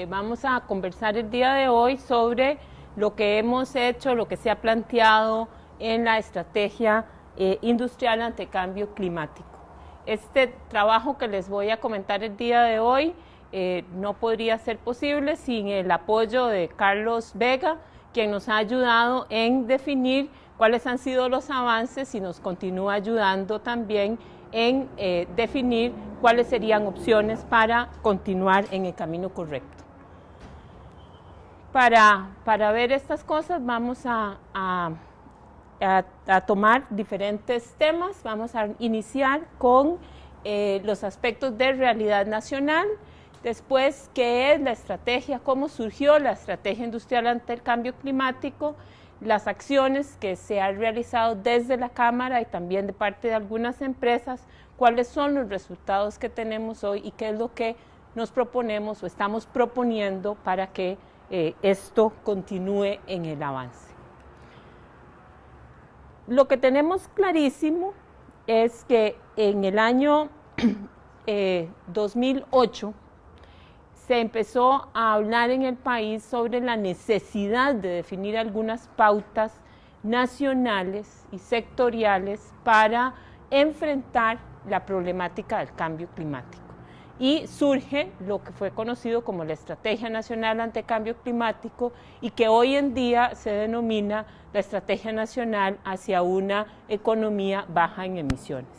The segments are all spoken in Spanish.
Vamos a conversar el día de hoy sobre lo que hemos hecho, lo que se ha planteado en la estrategia industrial ante el cambio climático. Este trabajo que les voy a comentar el día de hoy no podría ser posible sin el apoyo de Carlos Vega, quien nos ha ayudado en definir cuáles han sido los avances y nos continúa ayudando también en definir cuáles serían opciones para continuar en el camino correcto. Para ver estas cosas vamos a tomar diferentes temas. Vamos a iniciar con los aspectos de realidad nacional, después qué es la estrategia, cómo surgió la estrategia industrial ante el cambio climático, las acciones que se han realizado desde la Cámara y también de parte de algunas empresas, cuáles son los resultados que tenemos hoy y qué es lo que nos proponemos o estamos proponiendo para que esto continúe en el avance. Lo que tenemos clarísimo es que en el año 2008 se empezó a hablar en el país sobre la necesidad de definir algunas pautas nacionales y sectoriales para enfrentar la problemática del cambio climático. Y surge lo que fue conocido como la Estrategia Nacional ante Cambio Climático y que hoy en día se denomina la Estrategia Nacional hacia una economía baja en emisiones.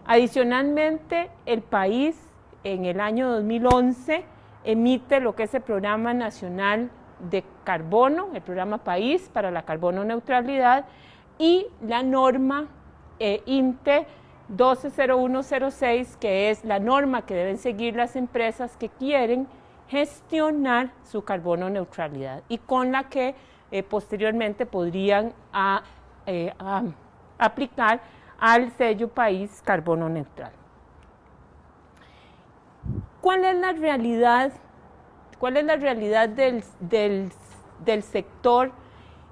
Adicionalmente, el país en el año 2011 emite lo que es el Programa Nacional de Carbono, el Programa País para la Carbono Neutralidad y la norma INTE 120106, que es la norma que deben seguir las empresas que quieren gestionar su carbono neutralidad y con la que posteriormente podrían aplicar al sello País Carbono Neutral. ¿Cuál es la realidad del sector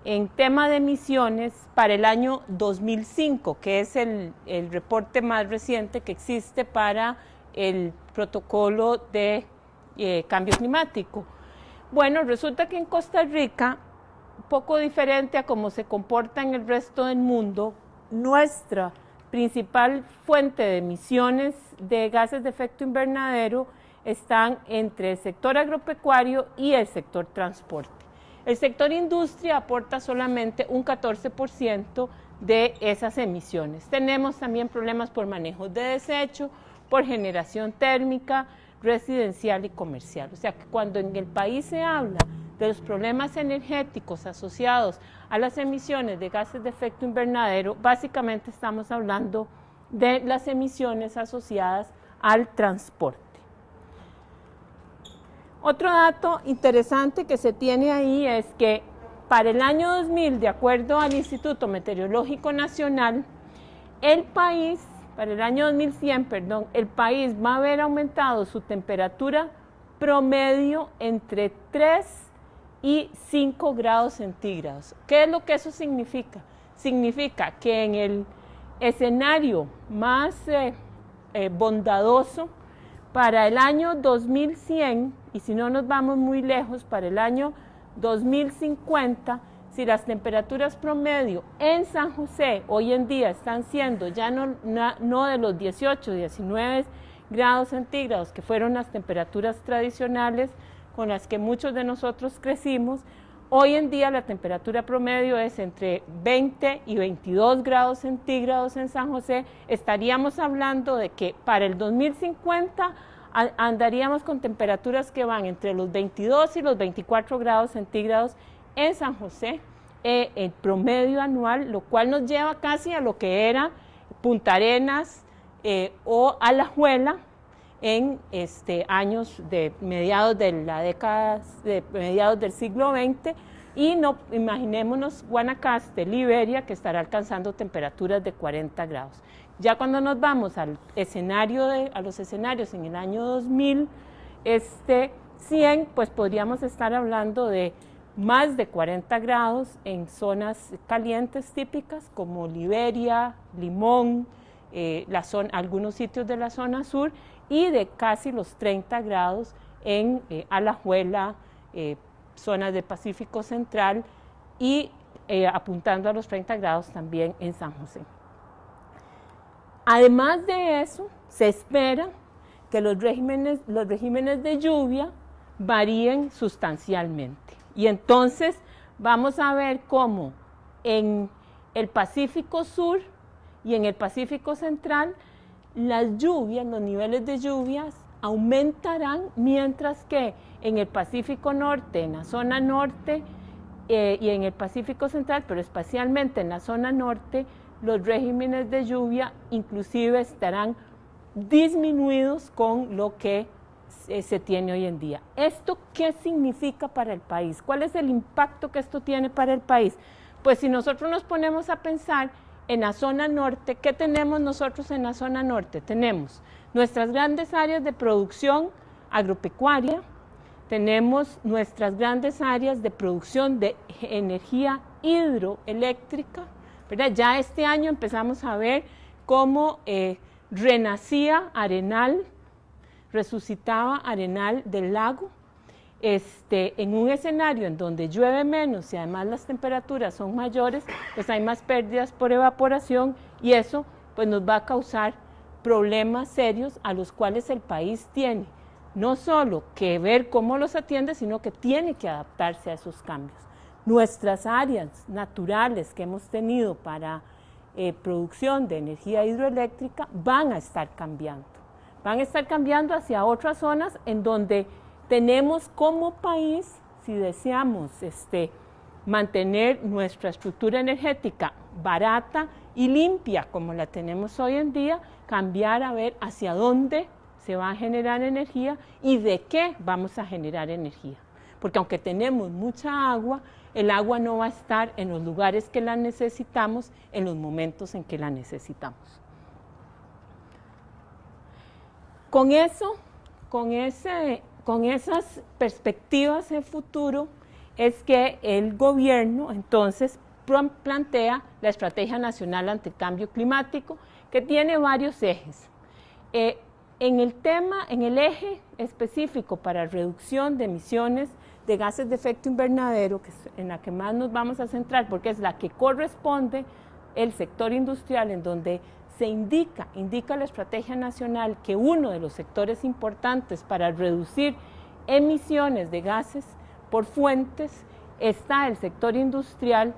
en tema de emisiones para el año 2005, que es el reporte más reciente que existe para el protocolo de cambio climático? Bueno, resulta que en Costa Rica, poco diferente a cómo se comporta en el resto del mundo, nuestra principal fuente de emisiones de gases de efecto invernadero están entre el sector agropecuario y el sector transporte. El sector industria aporta solamente un 14% de esas emisiones. Tenemos también problemas por manejo de desecho, por generación térmica, residencial y comercial. O sea que cuando en el país se habla de los problemas energéticos asociados a las emisiones de gases de efecto invernadero, básicamente estamos hablando de las emisiones asociadas al transporte. Otro dato interesante que se tiene ahí es que para el año 2000, de acuerdo al Instituto Meteorológico Nacional, para el año 2100, el país va a haber aumentado su temperatura promedio entre 3 y 5 grados centígrados. ¿Qué es lo que eso significa? Significa que en el escenario más bondadoso, para el año 2100, y si no nos vamos muy lejos, para el año 2050, si las temperaturas promedio en San José hoy en día están siendo ya no de los 18, 19 grados centígrados, que fueron las temperaturas tradicionales con las que muchos de nosotros crecimos, hoy en día la temperatura promedio es entre 20 y 22 grados centígrados en San José. Estaríamos hablando de que para el 2050 andaríamos con temperaturas que van entre los 22 y los 24 grados centígrados en San José, el promedio anual, lo cual nos lleva casi a lo que era Punta Arenas o Alajuela en años de mediados de mediados del siglo XX, y no imaginémonos Guanacaste, Liberia, que estará alcanzando temperaturas de 40 grados. Ya cuando nos vamos a los escenarios en el año 2100, pues podríamos estar hablando de más de 40 grados en zonas calientes típicas como Liberia, Limón, algunos sitios de la zona sur, y de casi los 30 grados en Alajuela, zonas del Pacífico Central y apuntando a los 30 grados también en San José. Además de eso, se espera que los regímenes de lluvia varíen sustancialmente. Y entonces vamos a ver cómo en el Pacífico Sur y en el Pacífico Central las lluvias, los niveles de lluvias aumentarán, mientras que en el Pacífico Norte, en la zona norte y en el Pacífico Central, pero especialmente en la zona norte, los regímenes de lluvia inclusive estarán disminuidos con lo que se tiene hoy en día. ¿Esto qué significa para el país? ¿Cuál es el impacto que esto tiene para el país? Pues si nosotros nos ponemos a pensar en la zona norte, ¿qué tenemos nosotros en la zona norte? Tenemos nuestras grandes áreas de producción agropecuaria, tenemos nuestras grandes áreas de producción de energía hidroeléctrica, ¿verdad? Ya este año empezamos a ver cómo renacía Arenal, resucitaba Arenal del lago, en un escenario en donde llueve menos y además las temperaturas son mayores, pues hay más pérdidas por evaporación y eso pues nos va a causar problemas serios a los cuales el país tiene no solo que ver cómo los atiende, sino que tiene que adaptarse a esos cambios. Nuestras áreas naturales que hemos tenido para producción de energía hidroeléctrica van a estar cambiando hacia otras zonas en donde tenemos como país, si deseamos mantener nuestra estructura energética barata y limpia como la tenemos hoy en día, cambiar a ver hacia dónde se va a generar energía y de qué vamos a generar energía. Porque aunque tenemos mucha agua, el agua no va a estar en los lugares que la necesitamos en los momentos en que la necesitamos. Con esas perspectivas de futuro es que el gobierno entonces plantea la Estrategia Nacional ante el Cambio Climático, que tiene varios ejes. En el eje específico para reducción de emisiones de gases de efecto invernadero, que es en la que más nos vamos a centrar, porque es la que corresponde el sector industrial, en donde se indica la Estrategia Nacional que uno de los sectores importantes para reducir emisiones de gases por fuentes está el sector industrial.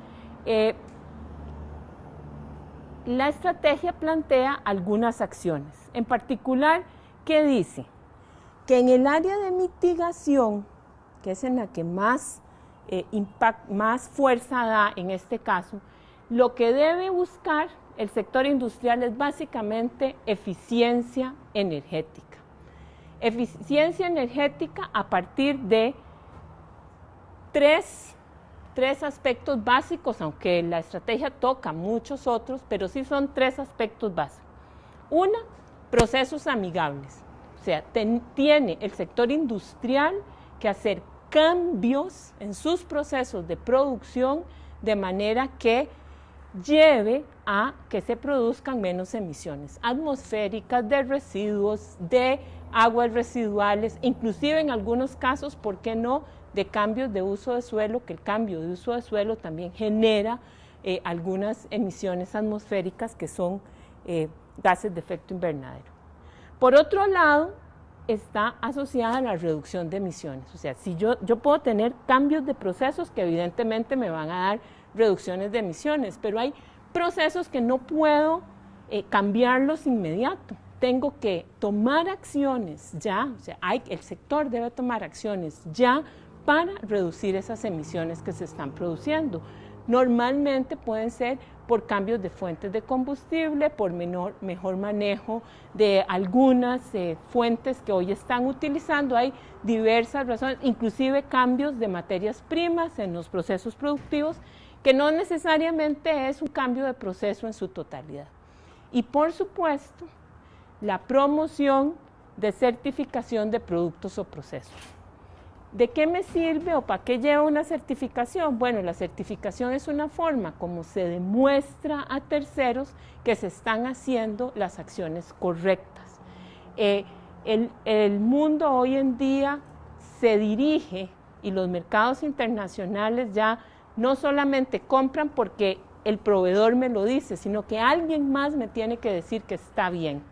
La estrategia plantea algunas acciones, en particular, que dice que en el área de mitigación, que es en la que más fuerza da en este caso, lo que debe buscar el sector industrial es básicamente eficiencia energética. Eficiencia energética a partir de tres aspectos básicos, aunque la estrategia toca muchos otros, pero sí son tres aspectos básicos. Una, procesos amigables. O sea, tiene el sector industrial que hacer cambios en sus procesos de producción de manera que lleve a que se produzcan menos emisiones atmosféricas, de residuos, de aguas residuales, inclusive en algunos casos, ¿por qué no?, de cambios de uso de suelo, que el cambio de uso de suelo también genera algunas emisiones atmosféricas que son gases de efecto invernadero. Por otro lado, está asociada a la reducción de emisiones. O sea, si yo puedo tener cambios de procesos que evidentemente me van a dar reducciones de emisiones, pero hay procesos que no puedo cambiarlos inmediato. Tengo que tomar acciones ya, o sea, el sector debe tomar acciones ya para reducir esas emisiones que se están produciendo. Normalmente pueden ser por cambios de fuentes de combustible, por mejor manejo de algunas fuentes que hoy están utilizando. Hay diversas razones, inclusive cambios de materias primas en los procesos productivos, que no necesariamente es un cambio de proceso en su totalidad. Y por supuesto, la promoción de certificación de productos o procesos. ¿De qué me sirve o para qué lleva una certificación? Bueno, la certificación es una forma como se demuestra a terceros que se están haciendo las acciones correctas. El mundo hoy en día se dirige y los mercados internacionales ya no solamente compran porque el proveedor me lo dice, sino que alguien más me tiene que decir que está bien.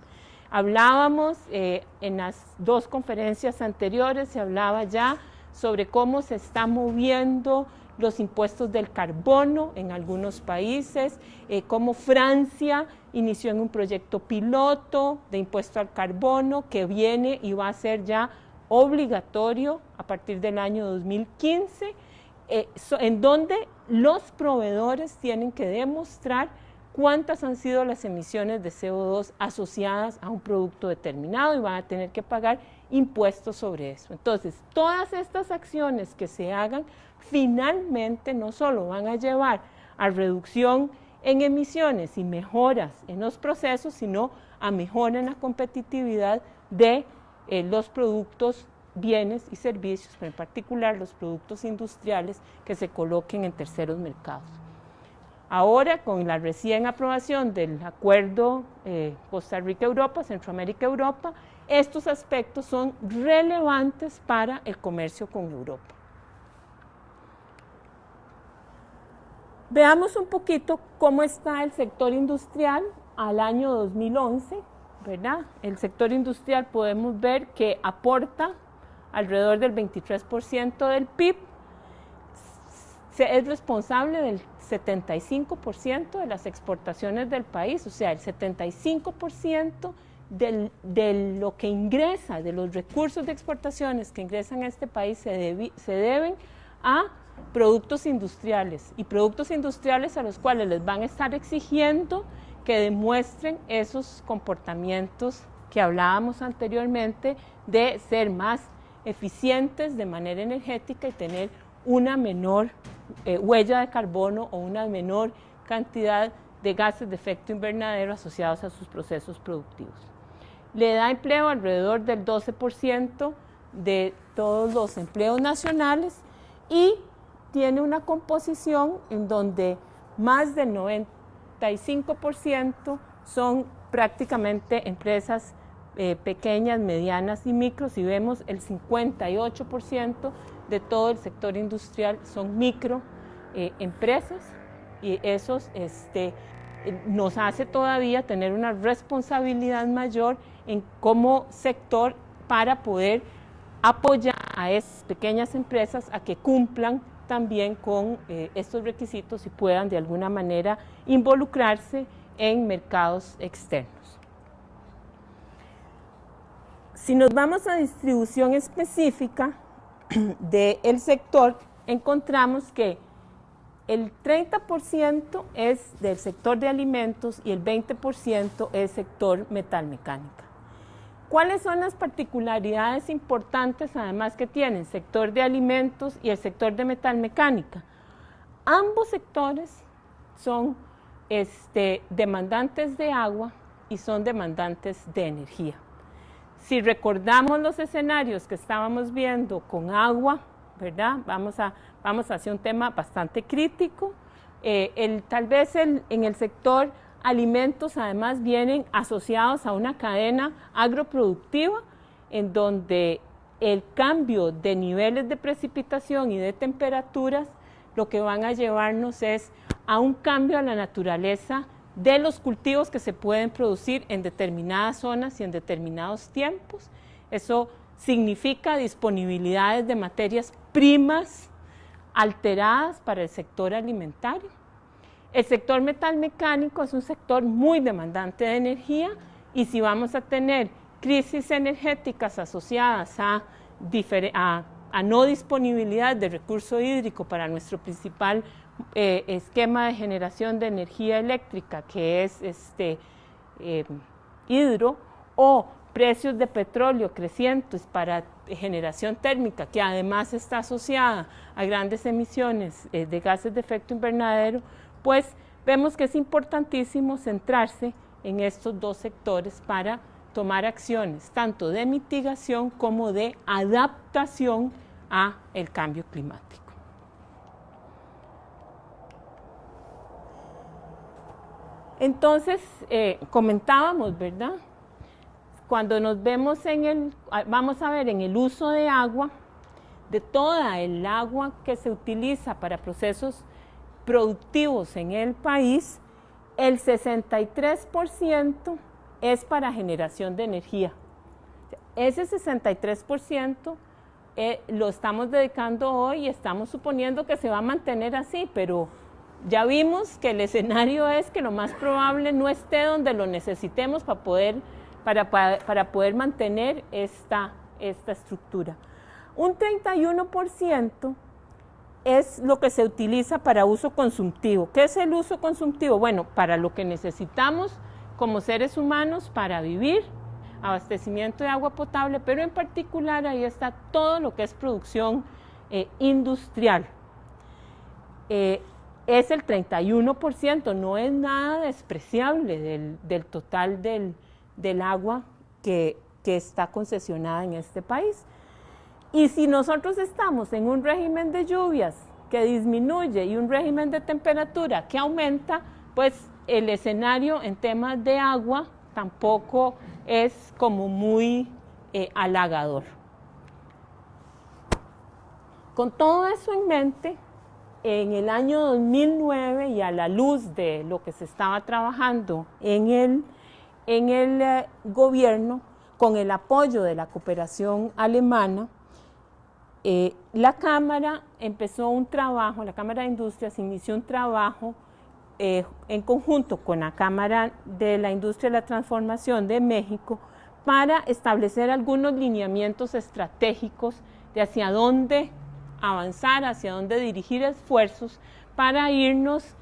Hablábamos en las dos conferencias anteriores, se hablaba ya sobre cómo se están moviendo los impuestos del carbono en algunos países, cómo Francia inició en un proyecto piloto de impuesto al carbono que viene y va a ser ya obligatorio a partir del año 2015, en donde los proveedores tienen que demostrar cuántas han sido las emisiones de CO2 asociadas a un producto determinado y van a tener que pagar impuestos sobre eso. Entonces, todas estas acciones que se hagan finalmente no solo van a llevar a reducción en emisiones y mejoras en los procesos, sino a mejora en la competitividad de los productos, bienes y servicios, pero en particular los productos industriales que se coloquen en terceros mercados. Ahora, con la recién aprobación del acuerdo Costa Rica-Europa, Centroamérica-Europa, estos aspectos son relevantes para el comercio con Europa. Veamos un poquito cómo está el sector industrial al año 2011, ¿verdad? El sector industrial podemos ver que aporta alrededor del 23% del PIB, es responsable del 75% de las exportaciones del país, o sea, el 75% de lo que ingresa, de los recursos de exportaciones que ingresan a este país se deben a productos industriales, y productos industriales a los cuales les van a estar exigiendo que demuestren esos comportamientos que hablábamos anteriormente de ser más eficientes de manera energética y tener una menor huella de carbono o una menor cantidad de gases de efecto invernadero asociados a sus procesos productivos. Le da empleo alrededor del 12% de todos los empleos nacionales y tiene una composición en donde más del 95% son prácticamente empresas pequeñas, medianas y micros, y vemos el 58% de todo el sector industrial son micro empresas, y eso nos hace todavía tener una responsabilidad mayor como sector para poder apoyar a esas pequeñas empresas a que cumplan también con estos requisitos y puedan de alguna manera involucrarse en mercados externos. Si nos vamos a distribución específica del sector, encontramos que el 30% es del sector de alimentos y el 20% es sector metalmecánica. ¿Cuáles son las particularidades importantes además que tienen el sector de alimentos y el sector de metalmecánica? Ambos sectores son demandantes de agua y son demandantes de energía. Si recordamos los escenarios que estábamos viendo con agua, ¿verdad? Vamos hacia un tema bastante crítico. Tal vez en el sector alimentos además vienen asociados a una cadena agroproductiva en donde el cambio de niveles de precipitación y de temperaturas lo que van a llevarnos es a un cambio a la naturaleza de los cultivos que se pueden producir en determinadas zonas y en determinados tiempos. Eso significa disponibilidades de materias primas alteradas para el sector alimentario. El sector metalmecánico es un sector muy demandante de energía, y si vamos a tener crisis energéticas asociadas a no disponibilidad de recurso hídrico para nuestro principal esquema de generación de energía eléctrica, que es hidro, o precios de petróleo crecientes para generación térmica, que además está asociada a grandes emisiones de gases de efecto invernadero, pues vemos que es importantísimo centrarse en estos dos sectores para tomar acciones tanto de mitigación como de adaptación a el cambio climático. Entonces, comentábamos, ¿verdad? Cuando nos vemos vamos a ver en el uso de agua, de toda el agua que se utiliza para procesos productivos en el país, el 63% es para generación de energía. Ese 63% lo estamos dedicando hoy y estamos suponiendo que se va a mantener así, pero ya vimos que el escenario es que lo más probable no esté donde lo necesitemos para poder mantener esta estructura. Un 31% es lo que se utiliza para uso consultivo. ¿Qué es el uso consultivo? Bueno, para lo que necesitamos como seres humanos para vivir, abastecimiento de agua potable, pero en particular ahí está todo lo que es producción industrial. Es el 31%, no es nada despreciable del total del agua que está concesionada en este país. Y si nosotros estamos en un régimen de lluvias que disminuye y un régimen de temperatura que aumenta, pues el escenario en temas de agua tampoco es como muy halagador. Con todo eso en mente, en el año 2009 y a la luz de lo que se estaba trabajando en el gobierno, con el apoyo de la cooperación alemana, la Cámara empezó un trabajo, la Cámara de Industrias inició un trabajo en conjunto con la Cámara de la Industria y la Transformación de México para establecer algunos lineamientos estratégicos de hacia dónde avanzar, hacia dónde dirigir esfuerzos para irnos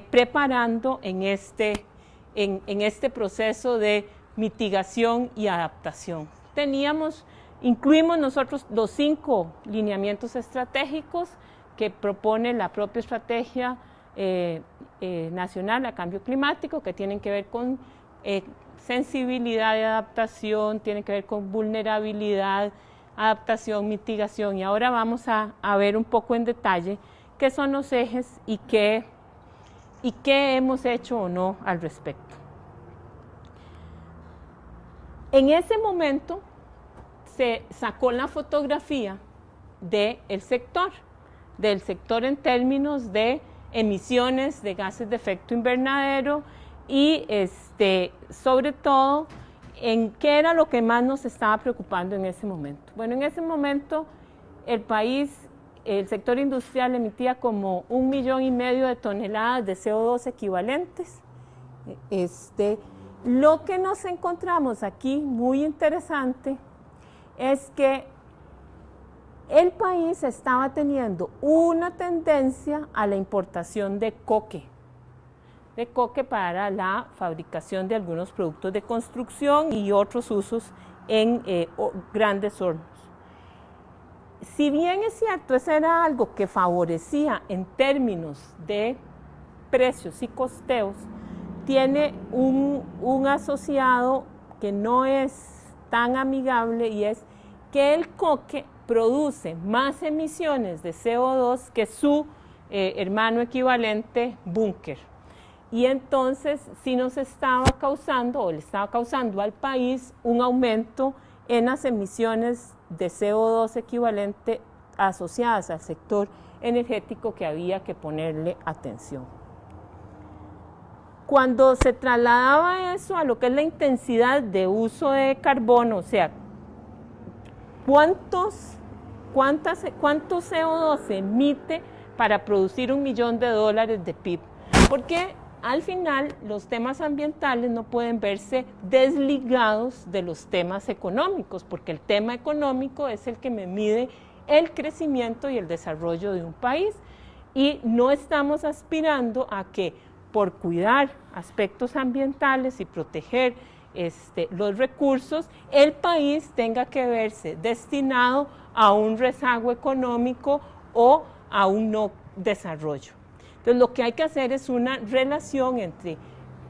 preparando en este proceso de mitigación y adaptación. Incluimos nosotros los 5 lineamientos estratégicos que propone la propia estrategia nacional a cambio climático, que tienen que ver con sensibilidad y adaptación, tienen que ver con vulnerabilidad, adaptación, mitigación, y ahora vamos a ver un poco en detalle qué son los ejes y qué hemos hecho o no al respecto. En ese momento se sacó la fotografía del sector en términos de emisiones de gases de efecto invernadero y sobre todo en qué era lo que más nos estaba preocupando en ese momento. Bueno, en ese momento el sector industrial emitía como 1,5 millones de toneladas de CO2 equivalentes. Lo que nos encontramos aquí muy interesante es que el país estaba teniendo una tendencia a la importación de coque para la fabricación de algunos productos de construcción y otros usos en grandes hornos. Si bien es cierto, eso era algo que favorecía en términos de precios y costeos, tiene un asociado que no es tan amigable, y es que el coque produce más emisiones de CO2 que su hermano equivalente búnker. Y entonces sí nos estaba causando, o le estaba causando al país, un aumento en las emisiones de CO2 equivalente asociadas al sector energético que había que ponerle atención. Cuando se trasladaba eso a lo que es la intensidad de uso de carbono, o sea, ¿cuánto CO2 se emite para producir $1 millón de PIB? Porque al final los temas ambientales no pueden verse desligados de los temas económicos, porque el tema económico es el que me mide el crecimiento y el desarrollo de un país, y no estamos aspirando a que por cuidar aspectos ambientales y proteger los recursos, el país tenga que verse destinado a un rezago económico o a un no desarrollo. Entonces, lo que hay que hacer es una relación entre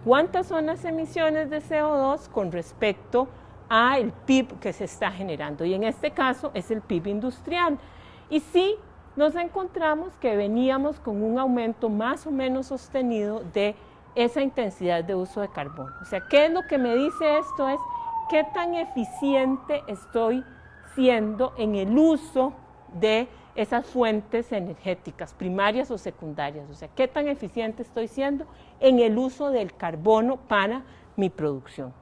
cuántas son las emisiones de CO2 con respecto al PIB que se está generando, y en este caso es el PIB industrial. Y sí, nos encontramos que veníamos con un aumento más o menos sostenido de esa intensidad de uso de carbono. O sea, ¿qué es lo que me dice esto? Es qué tan eficiente estoy siendo en el uso de esas fuentes energéticas, primarias o secundarias. O sea, ¿qué tan eficiente estoy siendo en el uso del carbono para mi producción?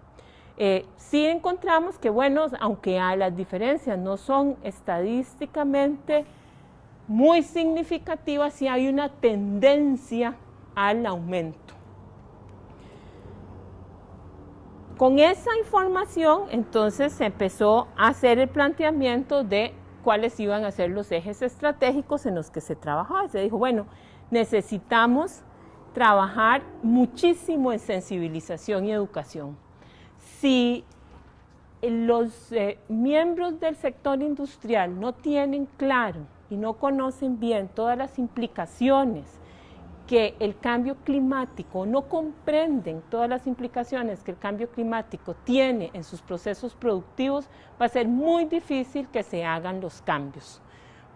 Sí encontramos que, bueno, aunque las diferencias no son estadísticamente muy significativas, sí hay una tendencia al aumento. Con esa información, entonces, se empezó a hacer el planteamiento de cuáles iban a ser los ejes estratégicos en los que se trabajaba. Se dijo, bueno, necesitamos trabajar muchísimo en sensibilización y educación. Si los miembros del sector industrial no tienen claro y no conocen bien todas las implicaciones que el cambio climático, no comprenden todas las implicaciones que el cambio climático tiene en sus procesos productivos, va a ser muy difícil que se hagan los cambios.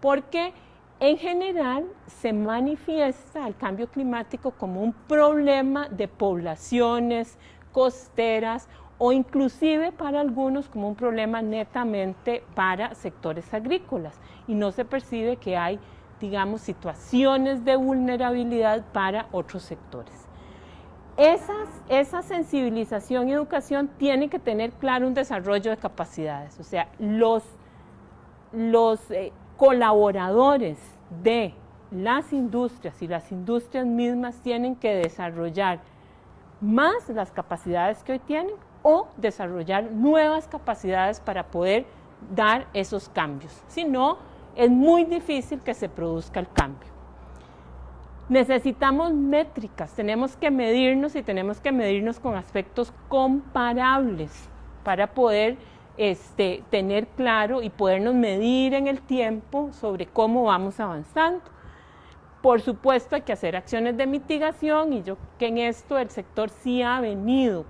Porque en general se manifiesta el cambio climático como un problema de poblaciones costeras o inclusive para algunos como un problema netamente para sectores agrícolas y no se percibe que hay, digamos, situaciones de vulnerabilidad para otros sectores. Esa sensibilización y educación tiene que tener claro un desarrollo de capacidades, o sea, los colaboradores de las industrias y las industrias mismas tienen que desarrollar más las capacidades que hoy tienen o desarrollar nuevas capacidades para poder dar esos cambios. Si no, es muy difícil que se produzca el cambio. Necesitamos métricas, tenemos que medirnos y tenemos que medirnos con aspectos comparables para poder tener claro y podernos medir en el tiempo sobre cómo vamos avanzando. Por supuesto hay que hacer acciones de mitigación y yo creo que en esto el sector sí ha venido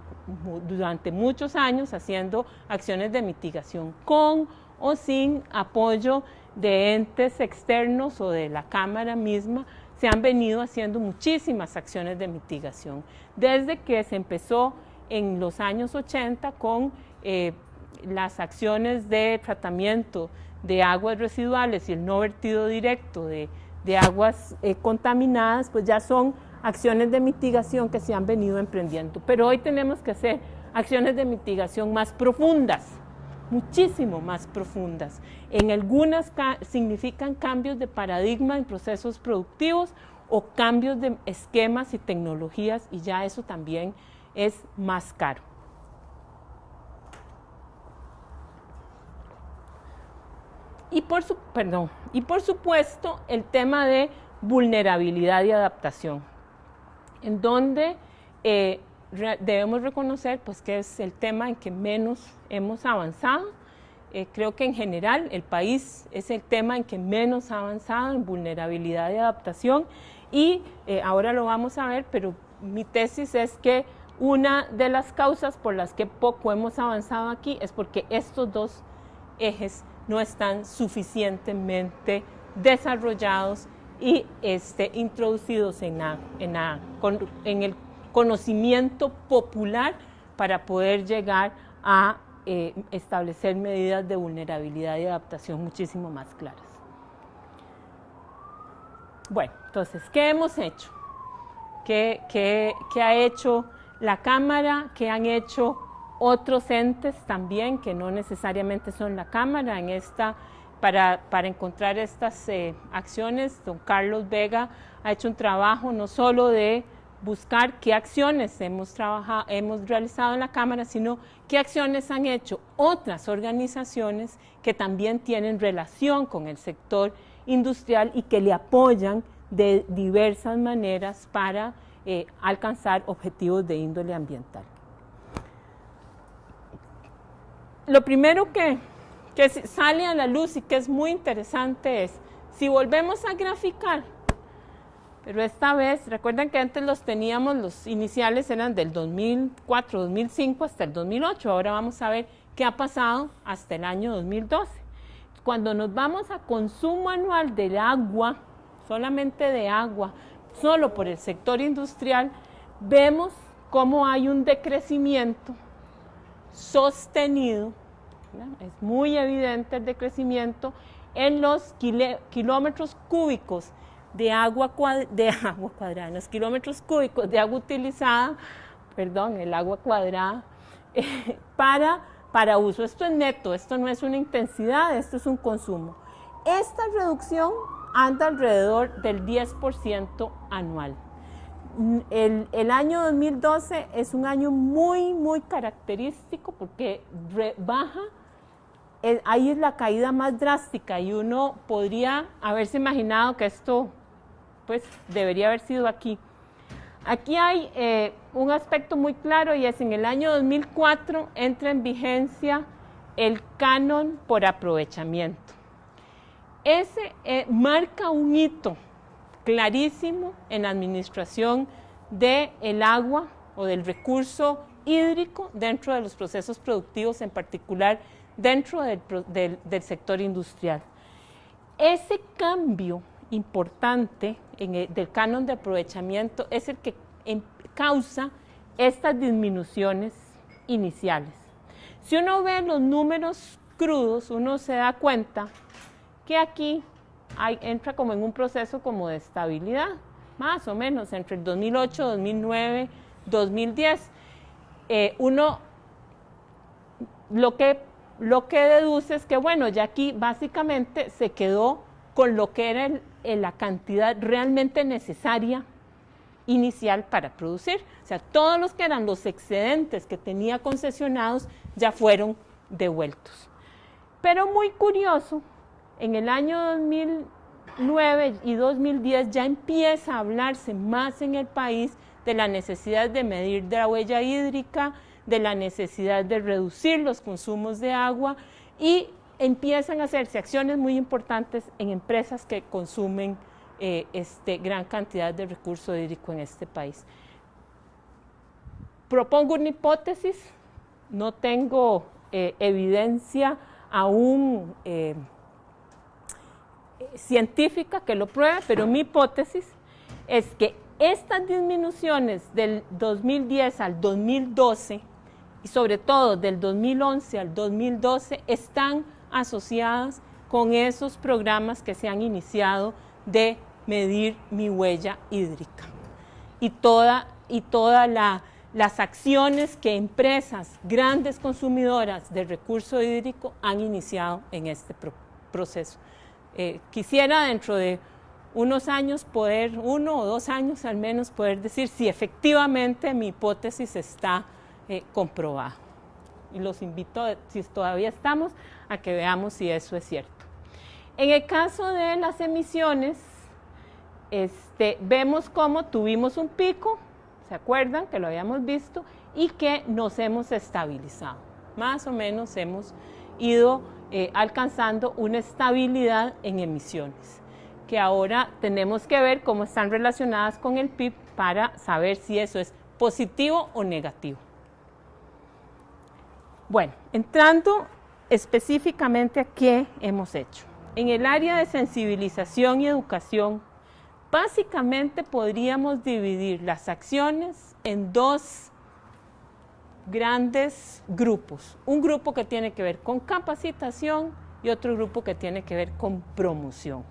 durante muchos años haciendo acciones de mitigación con o sin apoyo de entes externos o de la Cámara misma. Se han venido haciendo muchísimas acciones de mitigación desde que se empezó en los años 80 con las acciones de tratamiento de aguas residuales y el no vertido directo de aguas contaminadas, pues ya son acciones de mitigación que se han venido emprendiendo. Pero hoy tenemos que hacer acciones de mitigación más profundas, muchísimo más profundas. En algunas significan cambios de paradigma en procesos productivos o cambios de esquemas y tecnologías y ya eso también es más caro. Y por supuesto el tema de vulnerabilidad y adaptación, en donde debemos reconocer pues, que es el tema en que menos hemos avanzado. Creo que en general el país es el tema en que menos ha avanzado en vulnerabilidad y adaptación y ahora lo vamos a ver, pero mi tesis es que una de las causas por las que poco hemos avanzado aquí es porque estos dos ejes no están suficientemente desarrollados y introducidos en el conocimiento popular para poder llegar a establecer medidas de vulnerabilidad y adaptación muchísimo más claras. Bueno, entonces, ¿qué hemos hecho? ¿Qué ha hecho la Cámara? ¿Qué han hecho otros entes también que no necesariamente son la Cámara para encontrar estas acciones? Don Carlos Vega ha hecho un trabajo no solo de buscar qué acciones hemos realizado en la Cámara, sino qué acciones han hecho otras organizaciones que también tienen relación con el sector industrial y que le apoyan de diversas maneras para alcanzar objetivos de índole ambiental. Lo primero que sale a la luz y que es muy interesante es, si volvemos a graficar, pero esta vez, recuerden que antes los teníamos, los iniciales eran del 2004, 2005 hasta el 2008, ahora vamos a ver qué ha pasado hasta el año 2012. Cuando nos vamos a consumo anual del agua, solamente de agua, solo por el sector industrial, vemos cómo hay un decrecimiento sostenido, ¿verdad? Es muy evidente el decrecimiento en los kilómetros cúbicos de agua cuadrada, en los kilómetros cúbicos de agua utilizada, perdón, el agua cuadrada, para uso. Esto es neto, esto no es una intensidad, esto es un consumo. Esta reducción anda alrededor del 10% anual. El año 2012 es un año muy característico porque baja, ahí es la caída más drástica y uno podría haberse imaginado que esto pues debería haber sido aquí. Aquí hay un aspecto muy claro y es en el año 2004 entra en vigencia el canon por aprovechamiento. Ese marca un hito clarísimo en la administración del agua o del recurso hídrico dentro de los procesos productivos, en particular dentro del sector industrial. Ese cambio importante del canon de aprovechamiento es el que causa estas disminuciones iniciales. Si uno ve los números crudos, uno se da cuenta que aquí entra como en un proceso como de estabilidad, más o menos entre el 2008, 2009, 2010. Lo que deduce es que, bueno, ya aquí básicamente se quedó con lo que era la cantidad realmente necesaria inicial para producir. O sea, todos los que eran los excedentes que tenía concesionados ya fueron devueltos. Pero muy curioso, en el año 2009 y 2010 ya empieza a hablarse más en el país de la necesidad de medir la huella hídrica, de la necesidad de reducir los consumos de agua y empiezan a hacerse acciones muy importantes en empresas que consumen gran cantidad de recurso hídrico en este país. Propongo una hipótesis, no tengo evidencia aún científica que lo pruebe, pero mi hipótesis es que estas disminuciones del 2010 al 2012 y sobre todo del 2011 al 2012 están asociadas con esos programas que se han iniciado de medir mi huella hídrica y todas las acciones que empresas grandes consumidoras de recurso hídrico han iniciado en este proceso. Quisiera dentro de unos años poder, 1 o 2 años al menos, poder decir si efectivamente mi hipótesis está comprobada. Y los invito, si todavía estamos, a que veamos si eso es cierto. En el caso de las emisiones, vemos cómo tuvimos un pico, ¿se acuerdan? Que lo habíamos visto, y que nos hemos estabilizado. Más o menos hemos ido alcanzando una estabilidad en emisiones, que ahora tenemos que ver cómo están relacionadas con el PIB para saber si eso es positivo o negativo. Bueno, entrando específicamente a qué hemos hecho. En el área de sensibilización y educación, básicamente podríamos dividir las acciones en 2 grandes grupos. Un grupo que tiene que ver con capacitación y otro grupo que tiene que ver con promoción.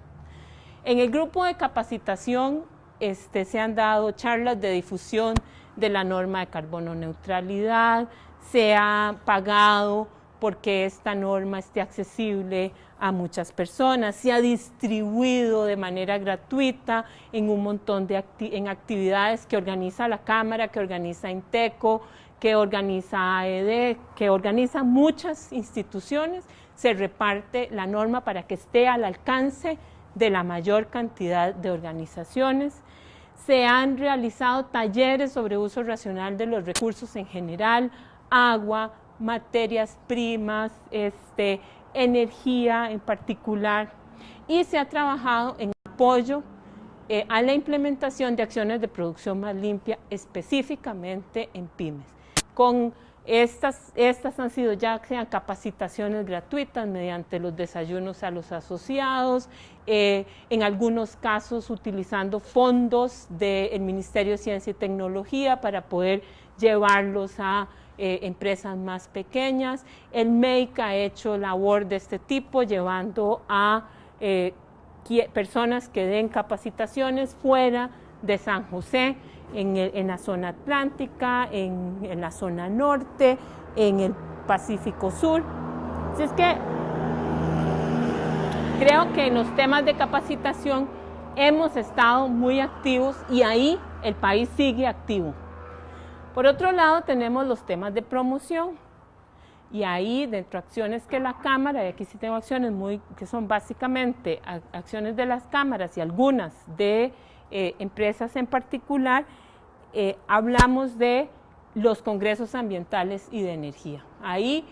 En el grupo de capacitación se han dado charlas de difusión de la norma de carbono neutralidad, se ha pagado porque esta norma esté accesible a muchas personas, se ha distribuido de manera gratuita en un montón de actividades que organiza la Cámara, que organiza INTECO, que organiza AED, que organiza muchas instituciones, se reparte la norma para que esté al alcance de la mayor cantidad de organizaciones. Se han realizado talleres sobre uso racional de los recursos en general, agua, materias primas, energía en particular, y se ha trabajado en apoyo a la implementación de acciones de producción más limpia, específicamente en pymes. Con estas han sido ya sean capacitaciones gratuitas mediante los desayunos a los asociados, en algunos casos utilizando fondos del Ministerio de Ciencia y Tecnología para poder llevarlos a empresas más pequeñas. El MEIC ha hecho labor de este tipo, llevando a personas que den capacitaciones fuera de San José, en la zona atlántica, en la zona norte, en el Pacífico Sur. Así es que creo que en los temas de capacitación hemos estado muy activos y ahí el país sigue activo. Por otro lado, tenemos los temas de promoción y ahí dentro de acciones que la Cámara, y aquí sí tengo acciones que son básicamente acciones de las cámaras y algunas de empresas en particular, hablamos de los congresos ambientales y de energía. Ahí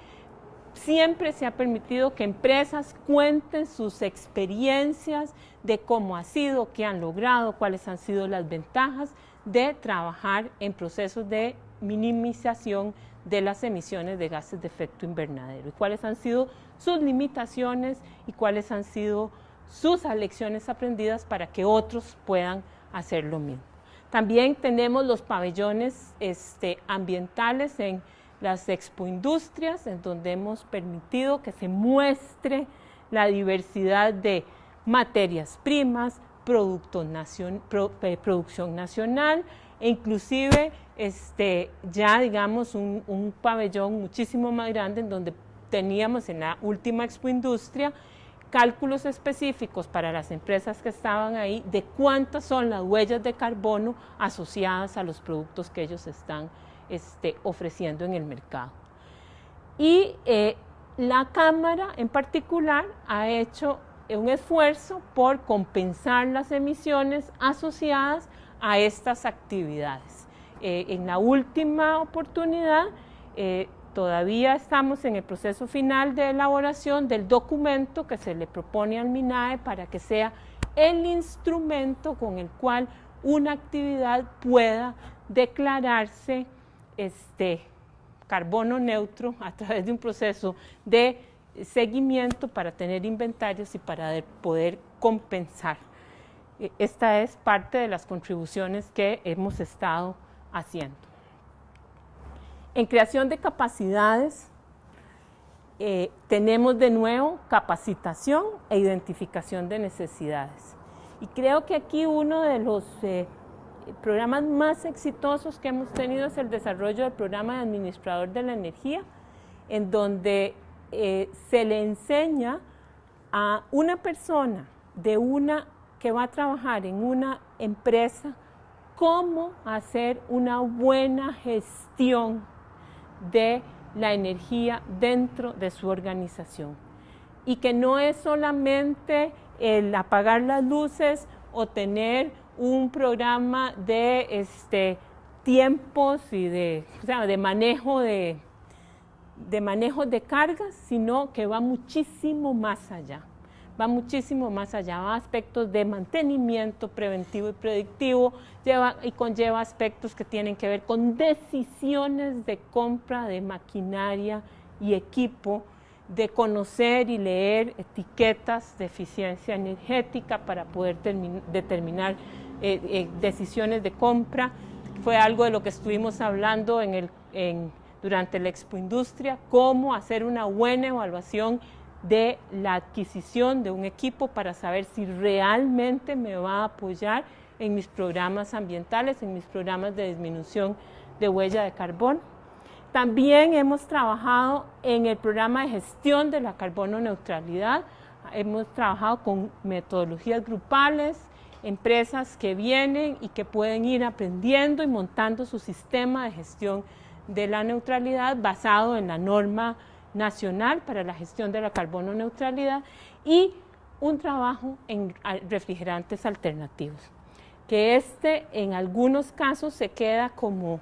siempre se ha permitido que empresas cuenten sus experiencias de cómo ha sido, qué han logrado, cuáles han sido las ventajas de trabajar en procesos de minimización de las emisiones de gases de efecto invernadero y cuáles han sido sus limitaciones y cuáles han sido sus lecciones aprendidas para que otros puedan hacer lo mismo. También tenemos los pabellones ambientales en las expoindustrias, en donde hemos permitido que se muestre la diversidad de materias primas, producción nacional, e inclusive ya digamos un pabellón muchísimo más grande en donde teníamos en la última expoindustria cálculos específicos para las empresas que estaban ahí de cuántas son las huellas de carbono asociadas a los productos que ellos están ofreciendo en el mercado. Y la Cámara en particular ha hecho un esfuerzo por compensar las emisiones asociadas a estas actividades. En la última oportunidad, todavía estamos en el proceso final de elaboración del documento que se le propone al MINAE para que sea el instrumento con el cual una actividad pueda declararse carbono neutro a través de un proceso de seguimiento para tener inventarios y para poder compensar. Esta es parte de las contribuciones que hemos estado haciendo. En creación de capacidades, tenemos de nuevo capacitación e identificación de necesidades. Y creo que aquí uno de los programas más exitosos que hemos tenido es el desarrollo del programa de administrador de la energía, en donde se le enseña a una persona que va a trabajar en una empresa cómo hacer una buena gestión de la energía dentro de su organización. Y que no es solamente el apagar las luces o tener un programa de tiempos y de manejo de cargas, sino que va muchísimo más allá. Va a aspectos de mantenimiento preventivo y predictivo, conlleva aspectos que tienen que ver con decisiones de compra de maquinaria y equipo, de conocer y leer etiquetas de eficiencia energética para poder determinar decisiones de compra. Fue algo de lo que estuvimos hablando durante la expoindustria, cómo hacer una buena evaluación de la adquisición de un equipo para saber si realmente me va a apoyar en mis programas ambientales, en mis programas de disminución de huella de carbono. También hemos trabajado en el programa de gestión de la carbono neutralidad, hemos trabajado con metodologías grupales, empresas que vienen y que pueden ir aprendiendo y montando su sistema de gestión de la neutralidad basado en la norma nacional para la gestión de la carbono neutralidad y un trabajo en refrigerantes alternativos, que en algunos casos se queda como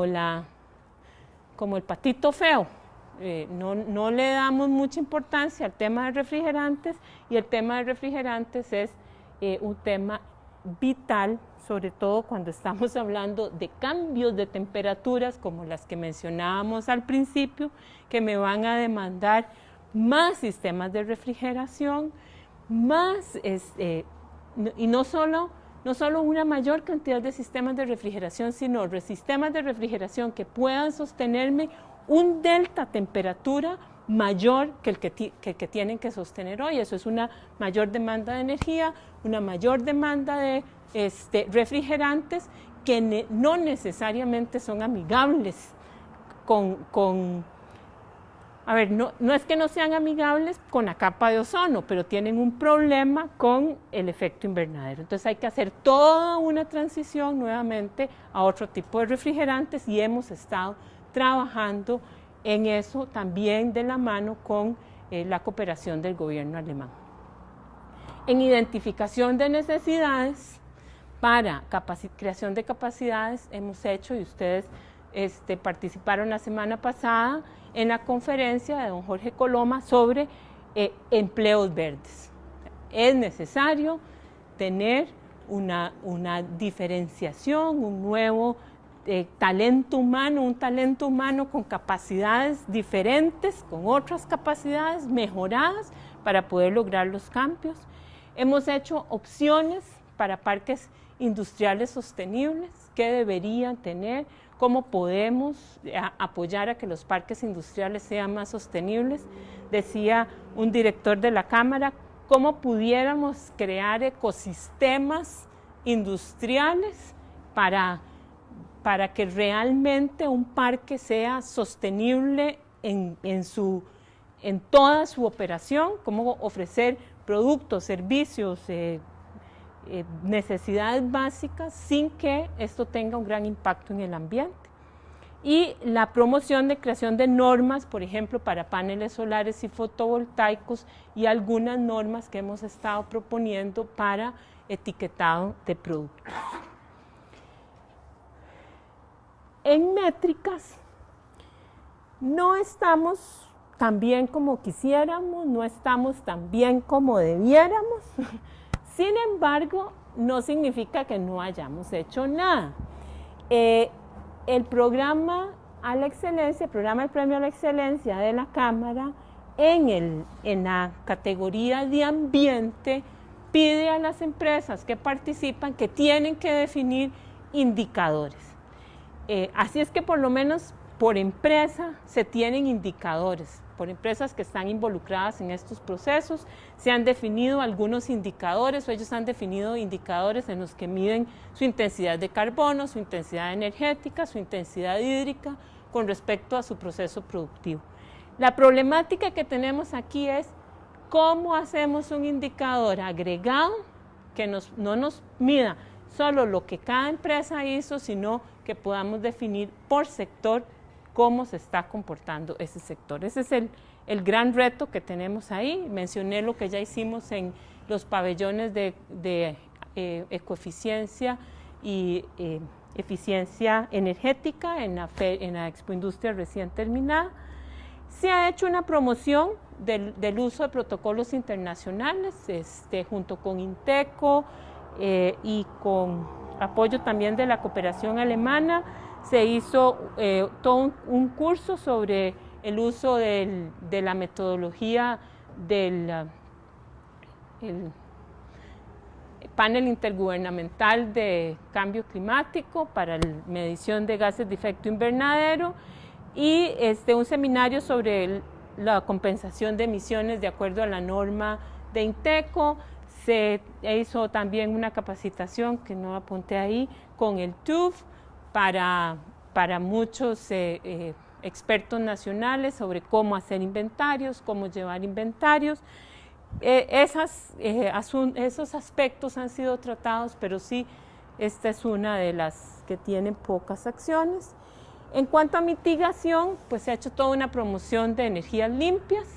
el patito feo. No le damos mucha importancia al tema de refrigerantes y el tema de refrigerantes es un tema vital, sobre todo cuando estamos hablando de cambios de temperaturas como las que mencionábamos al principio, que me van a demandar más sistemas de refrigeración, y no solo no solo una mayor cantidad de sistemas de refrigeración, sino sistemas de refrigeración que puedan sostenerme un delta temperatura mayor que el que tienen que sostener hoy. Eso es una mayor demanda de energía, una mayor demanda de refrigerantes que no necesariamente son amigables no es que no sean amigables con la capa de ozono, pero tienen un problema con el efecto invernadero. Entonces hay que hacer toda una transición nuevamente a otro tipo de refrigerantes y hemos estado trabajando en eso también de la mano con la cooperación del gobierno alemán. En identificación de necesidades para creación de capacidades hemos hecho, y ustedes participaron la semana pasada en la conferencia de don Jorge Coloma sobre empleos verdes. Es necesario tener una diferenciación, un nuevo talento humano, un talento humano con capacidades diferentes, con otras capacidades mejoradas para poder lograr los cambios. Hemos hecho opciones para parques industriales sostenibles, qué deberían tener, cómo podemos apoyar a que los parques industriales sean más sostenibles. Decía un director de la Cámara, cómo pudiéramos crear ecosistemas industriales para que realmente un parque sea sostenible en toda su operación, cómo ofrecer productos, servicios, necesidades básicas sin que esto tenga un gran impacto en el ambiente. Y la promoción de creación de normas, por ejemplo, para paneles solares y fotovoltaicos, y algunas normas que hemos estado proponiendo para etiquetado de productos. En métricas no estamos tan bien como quisiéramos, no estamos tan bien como debiéramos. Sin embargo, no significa que no hayamos hecho nada. El programa a la excelencia, el programa del Premio a la Excelencia de la Cámara, en la categoría de ambiente, pide a las empresas que participan que tienen que definir indicadores. Así es que por lo menos por empresa se tienen indicadores. Por empresas que están involucradas en estos procesos, se han definido algunos indicadores, o ellos han definido indicadores en los que miden su intensidad de carbono, su intensidad energética, su intensidad hídrica con respecto a su proceso productivo. La problemática que tenemos aquí es cómo hacemos un indicador agregado que no nos mida solo lo que cada empresa hizo, sino que podamos definir por sector cómo se está comportando ese sector. Ese es el gran reto que tenemos ahí. Mencioné lo que ya hicimos en los pabellones de ecoeficiencia y eficiencia energética en la Expo Industria recién terminada. Se ha hecho una promoción del uso de protocolos internacionales junto con INTECO y con apoyo también de la cooperación alemana. Se hizo todo un curso sobre el uso de la metodología del panel intergubernamental de cambio climático para la medición de gases de efecto invernadero y un seminario sobre la compensación de emisiones de acuerdo a la norma de INTECO. Se hizo también una capacitación, que no apunté ahí, con el TÜV, para muchos expertos nacionales sobre cómo hacer inventarios, cómo llevar inventarios. Esos aspectos han sido tratados, pero sí, esta es una de las que tienen pocas acciones. En cuanto a mitigación, pues se ha hecho toda una promoción de energías limpias.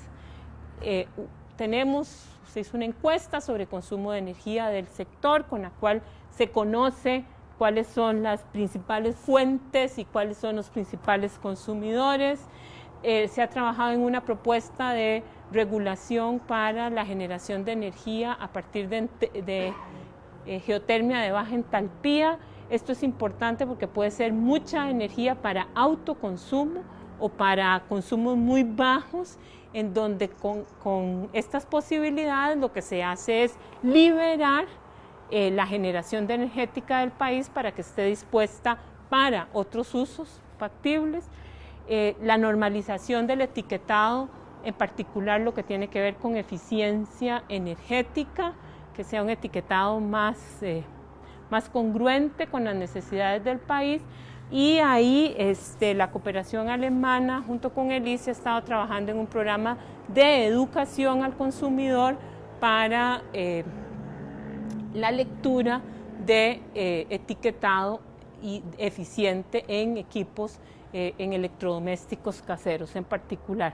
Se hizo una encuesta sobre consumo de energía del sector, con la cual se conoce cuáles son las principales fuentes y cuáles son los principales consumidores. Se ha trabajado en una propuesta de regulación para la generación de energía a partir de geotermia de baja entalpía. Esto es importante porque puede ser mucha energía para autoconsumo o para consumos muy bajos, en donde con estas posibilidades lo que se hace es liberar la generación de energética del país para que esté dispuesta para otros usos factibles, la normalización del etiquetado, en particular lo que tiene que ver con eficiencia energética, que sea un etiquetado más congruente con las necesidades del país. Y ahí la cooperación alemana junto con el ICE ha estado trabajando en un programa de educación al consumidor para la lectura de etiquetado y eficiente en equipos, en electrodomésticos caseros en particular.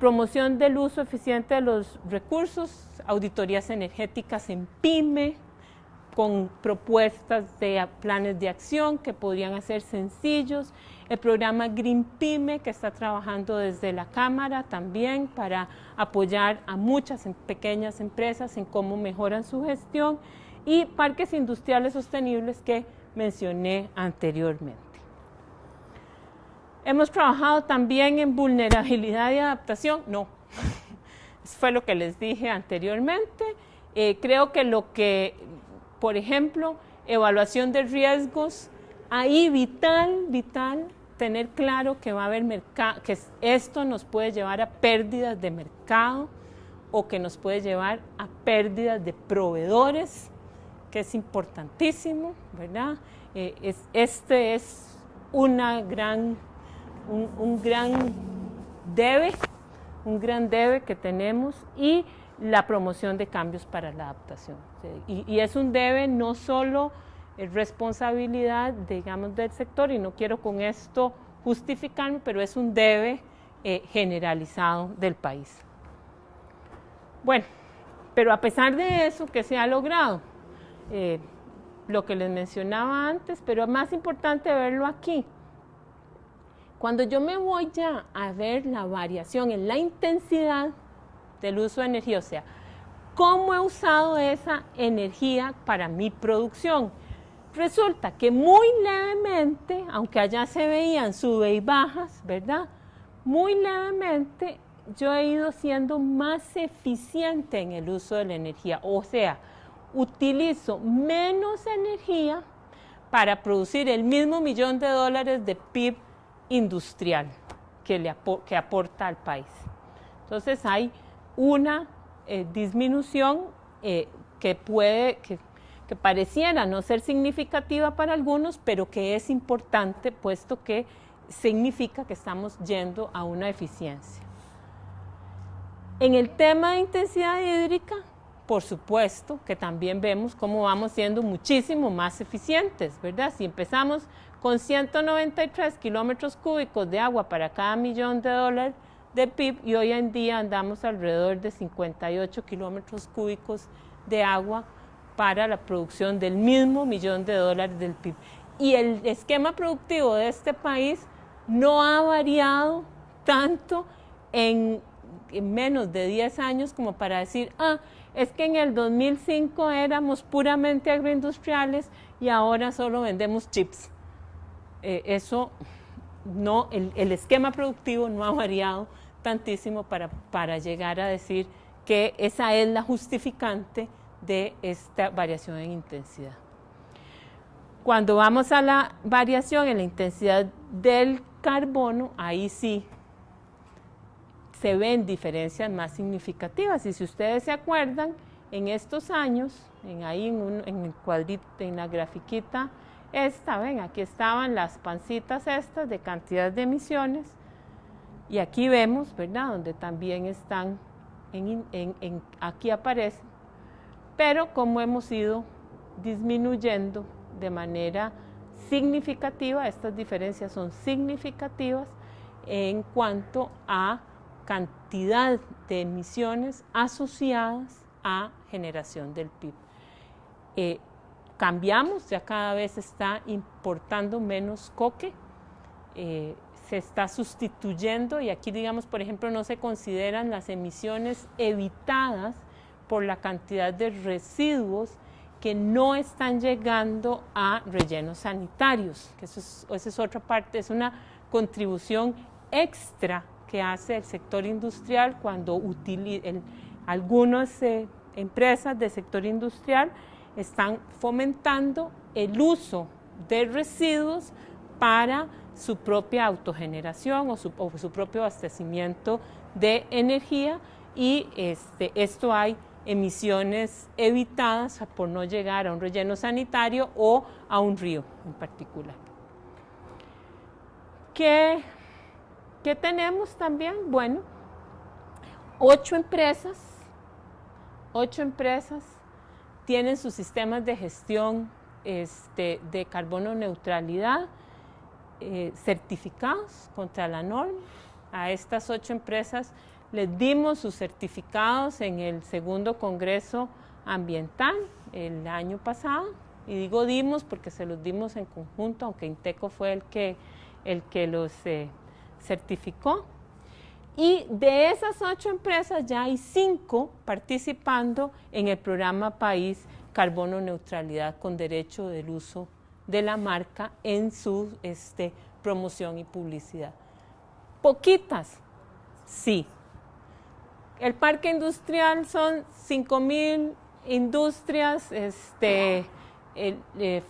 Promoción del uso eficiente de los recursos, auditorías energéticas en PYME, con propuestas de planes de acción que podrían ser sencillos, el programa Green PYME que está trabajando desde la Cámara también para apoyar a muchas pequeñas empresas en cómo mejoran su gestión, y parques industriales sostenibles que mencioné anteriormente. Hemos trabajado también en vulnerabilidad y adaptación, no, eso fue lo que les dije anteriormente. Creo que por ejemplo, evaluación de riesgos, ahí vital tener claro que va a haber mercado, que esto nos puede llevar a pérdidas de mercado o que nos puede llevar a pérdidas de proveedores, que es importantísimo, ¿verdad? Este es un gran debe que tenemos, y la promoción de cambios para la adaptación. Y es un debe, no solo responsabilidad, digamos, del sector, y no quiero con esto justificarme, pero es un debe generalizado del país. Bueno, pero a pesar de eso, ¿qué se ha logrado? Lo que les mencionaba antes, pero es más importante verlo aquí. Cuando yo me voy ya a ver la variación en la intensidad del uso de energía, o sea, ¿cómo he usado esa energía para mi producción? Resulta que muy levemente, aunque allá se veían sube y bajas, ¿verdad? Muy levemente yo he ido siendo más eficiente en el uso de la energía, o sea, utilizo menos energía para producir el mismo $1.000.000 de PIB industrial que aporta al país. Entonces hay una disminución que pareciera no ser significativa para algunos, pero que es importante, puesto que significa que estamos yendo a una eficiencia. En el tema de intensidad hídrica, por supuesto que también vemos cómo vamos siendo muchísimo más eficientes, ¿verdad? Si empezamos con 193 kilómetros cúbicos de agua para cada $1.000.000 de PIB, y hoy en día andamos alrededor de 58 kilómetros cúbicos de agua para la producción del mismo $1.000.000 del PIB. Y el esquema productivo de este país no ha variado tanto en menos de 10 años como para decir, es que en el 2005 éramos puramente agroindustriales y ahora solo vendemos chips. Eso no, el esquema productivo no ha variado tantísimo para llegar a decir que esa es la justificante de esta variación en intensidad. Cuando vamos a la variación en la intensidad del carbono, ahí sí se ven diferencias más significativas. Y si ustedes se acuerdan, en estos años, en el cuadrito, en la grafiquita esta, ven, aquí estaban las pancitas estas de cantidad de emisiones, y aquí vemos, ¿verdad?, donde también están, aquí aparecen, pero como hemos ido disminuyendo de manera significativa, estas diferencias son significativas en cuanto a cantidad de emisiones asociadas a generación del PIB. Cambiamos, ya cada vez se está importando menos coque, se está sustituyendo, y aquí, digamos, por ejemplo, no se consideran las emisiones evitadas por la cantidad de residuos que no están llegando a rellenos sanitarios, que esa es otra parte, es una contribución extra que hace el sector industrial cuando algunos empresas del sector industrial están fomentando el uso de residuos para su propia autogeneración o su propio abastecimiento de energía, y esto hay emisiones evitadas por no llegar a un relleno sanitario o a un río en particular. ¿Qué tenemos también? Bueno, 8 empresas tienen sus sistemas de gestión de carbono neutralidad certificados contra la norma. A estas 8 empresas les dimos sus certificados en el segundo Congreso Ambiental el año pasado, y digo dimos porque se los dimos en conjunto, aunque INTECO fue el que los certificó. Y de esas 8 empresas ya hay 5 participando en el programa País Carbono Neutralidad con derecho del uso de la marca en su promoción y publicidad. ¿Poquitas? Sí. El parque industrial son 5.000 industrias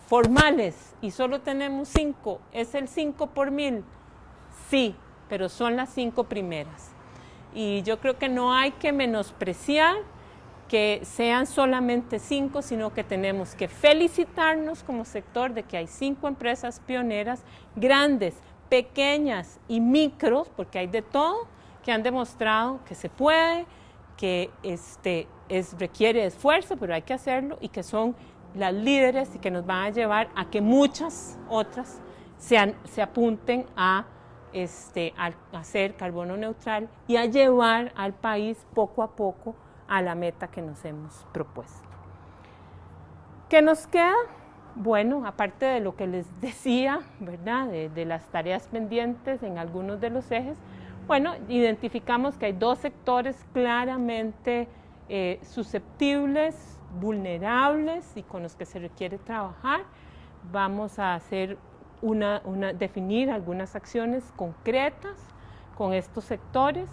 formales y solo tenemos 5. ¿Es el 5 por 1.000? Sí, pero son las 5 primeras. Y yo creo que no hay que menospreciar que sean solamente 5, sino que tenemos que felicitarnos como sector de que hay 5 empresas pioneras, grandes, pequeñas y micros, porque hay de todo, que han demostrado que se puede, que requiere esfuerzo, pero hay que hacerlo, y que son las líderes y que nos van a llevar a que muchas otras se apunten a hacer carbono neutral y a llevar al país poco a poco a la meta que nos hemos propuesto. ¿Qué nos queda? Bueno, aparte de lo que les decía, ¿verdad? De las tareas pendientes en algunos de los ejes, bueno, identificamos que hay 2 sectores claramente susceptibles, vulnerables y con los que se requiere trabajar. Vamos a hacer definir algunas acciones concretas con estos sectores,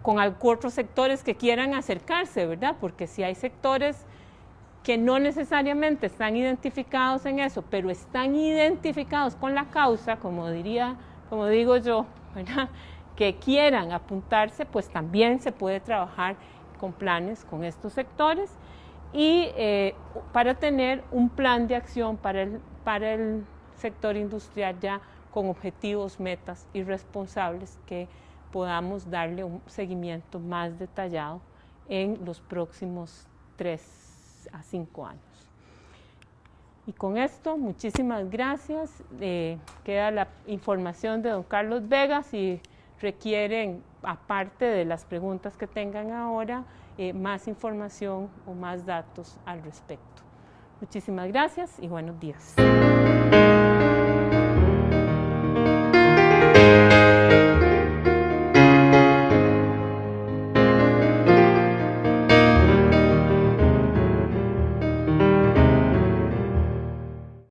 con otros sectores que quieran acercarse, ¿verdad? Porque si hay sectores que no necesariamente están identificados en eso, pero están identificados con la causa, como digo yo, ¿verdad?, que quieran apuntarse, pues también se puede trabajar con planes con estos sectores y para tener un plan de acción para el sector industrial ya con objetivos, metas y responsables que podamos darle un seguimiento más detallado en los próximos 3 a 5 años. Y con esto, muchísimas gracias. Queda la información de don Carlos Vega. Si requieren, aparte de las preguntas que tengan ahora, más información o más datos al respecto. Muchísimas gracias y buenos días.